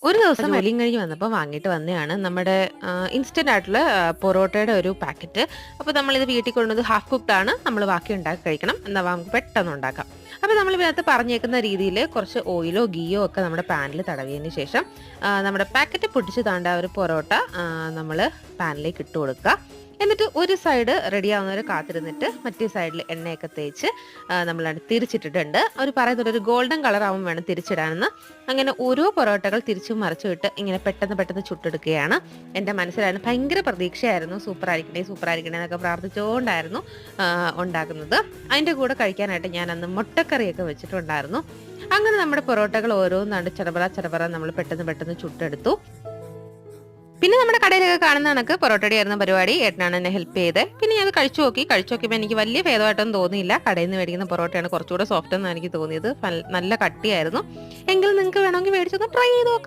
ഒരു ദിവസം ജോലിയും കഴിഞ്ഞ് വന്നപ്പോൾ വാങ്ങിയിട്ട് വന്നതാണ് നമ്മുടെ ഇൻസ്റ്റന്റ് ആയിട്ടുള്ള പൊറോട്ടയുടെ ഒരു പാക്കറ്റ്. അപ്പോൾ നമ്മളിത് വീട്ടിൽ കൊണ്ടുവന്നത് ഹാഫ് കുക്ക്ഡ് ആണ്. നമ്മൾ ബാക്കി ഉണ്ടാക്കി കഴിക്കണം. എന്നാൽ നമുക്ക് പെട്ടെന്ന് ഉണ്ടാക്കാം. അപ്പോൾ നമ്മൾ ഇതിനകത്ത് പറഞ്ഞേക്കുന്ന രീതിയിൽ കുറച്ച് ഓയിലോ ഗീയോ ഒക്കെ നമ്മുടെ പാനിൽ തടവിയതിന് ശേഷം നമ്മുടെ പാക്കറ്റ് പൊട്ടിച്ച് താണ്ട ഒരു പൊറോട്ട നമ്മൾ പാനിലേക്ക് ഇട്ട് കൊടുക്കുക. എന്നിട്ട് ഒരു സൈഡ് റെഡി ആവുന്നവരെ കാത്തിരുന്നിട്ട് മറ്റേ സൈഡിൽ എണ്ണയൊക്കെ തേച്ച് നമ്മളത് തിരിച്ചിട്ടിട്ടുണ്ട്. അവർ പറയുന്നത് ഒരു ഗോൾഡൻ കളർ ആവുമ്പോൾ വേണം തിരിച്ചിടാനെന്ന്. അങ്ങനെ ഓരോ പൊറോട്ടകൾ തിരിച്ചും മറിച്ചും ഇട്ട് ഇങ്ങനെ പെട്ടെന്ന് ചുട്ടെടുക്കുകയാണ്. എൻ്റെ മനസ്സിലായിരുന്നു ഭയങ്കര പ്രതീക്ഷയായിരുന്നു, സൂപ്പറായിരിക്കണേ എന്നൊക്കെ പ്രാർത്ഥിച്ചുകൊണ്ടായിരുന്നു ഉണ്ടാക്കുന്നത്. അതിൻ്റെ കൂടെ കഴിക്കാനായിട്ട് ഞാൻ അന്ന് മുട്ടക്കറിയൊക്കെ വെച്ചിട്ടുണ്ടായിരുന്നു. അങ്ങനെ നമ്മുടെ പൊറോട്ടകൾ ഓരോന്നാണ്ട് ചടപറ നമ്മൾ പെട്ടെന്ന് ചുട്ടെടുത്തു. പിന്നെ നമ്മുടെ കടയിലൊക്കെ കാണുന്ന കണക്ക് പൊറോട്ടടി ആയിരുന്ന പരിപാടി ഏട്ടനാണ് എന്നെ ഹെൽപ്പ് ചെയ്ത്. പിന്നെ ഞാൻ കഴിച്ചു നോക്കിയപ്പോൾ എനിക്ക് വലിയ ഭേദമായിട്ടൊന്നും തോന്നിയില്ല. കടയിൽ നിന്ന് മേടിക്കുന്ന പൊറോട്ടയാണ് കുറച്ചുകൂടെ സോഫ്റ്റ് എന്നാണ് എനിക്ക് തോന്നിയത്. നല്ല കട്ടിയായിരുന്നു. എങ്കിലും നിങ്ങൾക്ക് വേണമെങ്കിൽ മേടിച്ചൊന്ന് ട്രൈ ചെയ്ത് നോക്കാം.